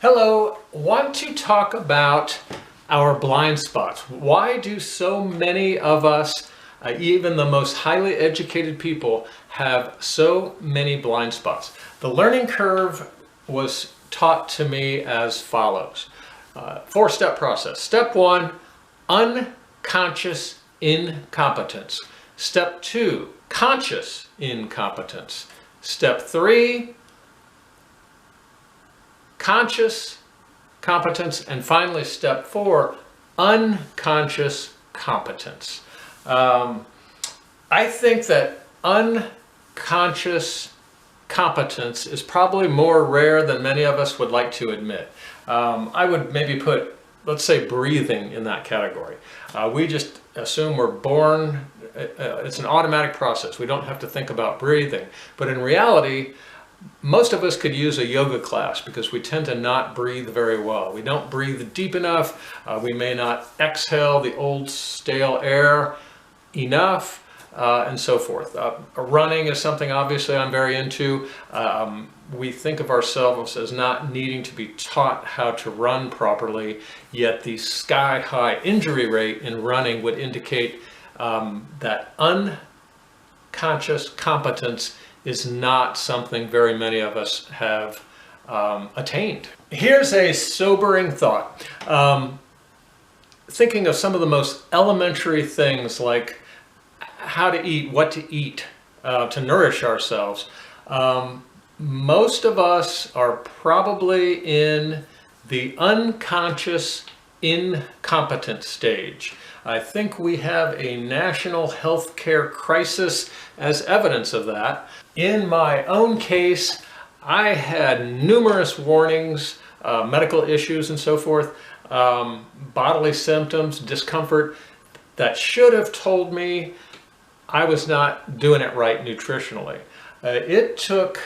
Hello, want to talk about our blind spots. Why do so many of us, even the most highly educated people, have so many blind spots? The learning curve was taught to me as follows. Four-step process. Step one, unconscious incompetence. Step two, conscious incompetence. Step three, conscious competence, and finally step four, unconscious competence. I think that unconscious competence is probably more rare than many of us would like to admit. I would maybe put, let's say, breathing in that category. We just assume we're born, it's an automatic process. We don't have to think about breathing. But in reality, most of us could use a yoga class because we tend to not breathe very well. We don't breathe deep enough. We may not exhale the old stale air enough, and so forth. Running is something obviously I'm very into. We think of ourselves as not needing to be taught how to run properly, yet the sky-high injury rate in running would indicate that unconscious competence is not something very many of us have attained. Here's a sobering thought. Thinking of some of the most elementary things like how to eat, what to eat to nourish ourselves. Most of us are probably in the unconscious incompetent stage. I think we have a national healthcare crisis as evidence of that. In my own case, I had numerous warnings, medical issues and so forth, bodily symptoms, discomfort that should have told me I was not doing it right nutritionally. It took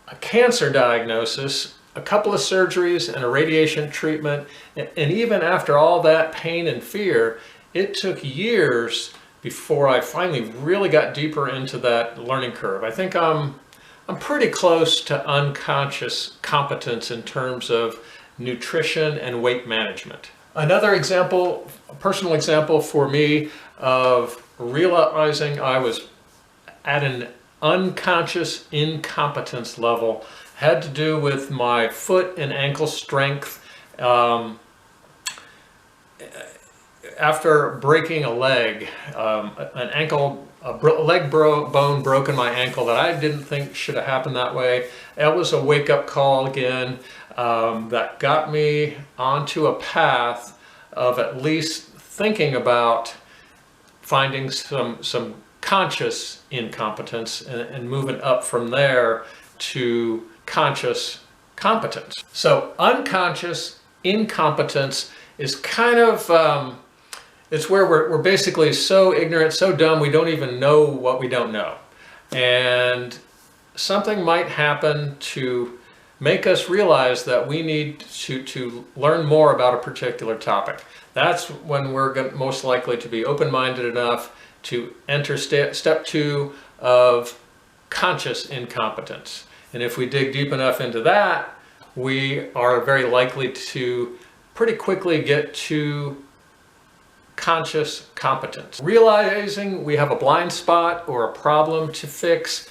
a cancer diagnosis, a couple of surgeries and a radiation treatment, and even after all that pain and fear, it took years before I finally really got deeper into that learning curve. I think I'm pretty close to unconscious competence in terms of nutrition and weight management. Another example, a personal example for me of realizing I was at an unconscious incompetence level had to do with my foot and ankle strength. After breaking a leg, leg bone broke in my ankle that I didn't think should have happened that way. It was a wake-up call again that got me onto a path of at least thinking about finding some conscious incompetence and moving up from there to conscious competence. So unconscious incompetence is kind of, it's where we're basically so ignorant, so dumb, we don't even know what we don't know. And something might happen to make us realize that we need to learn more about a particular topic. That's when we're most likely to be open-minded enough to enter step two of conscious incompetence. And if we dig deep enough into that, we are very likely to pretty quickly get to conscious competence. Realizing we have a blind spot or a problem to fix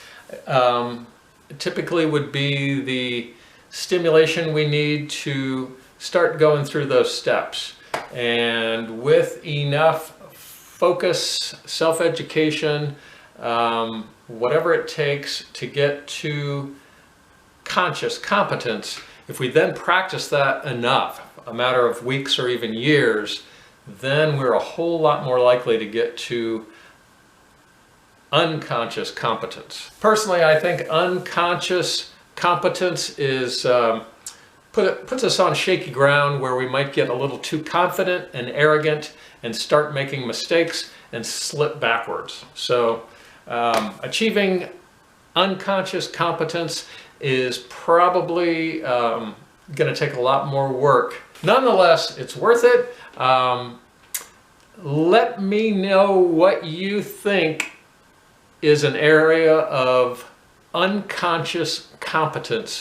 typically would be the stimulation we need to start going through those steps. And with enough focus, self-education, whatever it takes to get to conscious competence, if we then practice that enough, a matter of weeks or even years, then we're a whole lot more likely to get to unconscious competence. Personally, I think unconscious competence is puts us on shaky ground where we might get a little too confident and arrogant and start making mistakes and slip backwards. So achieving unconscious competence is probably going to take a lot more work. Nonetheless, it's worth it. Let me know what you think is an area of unconscious competence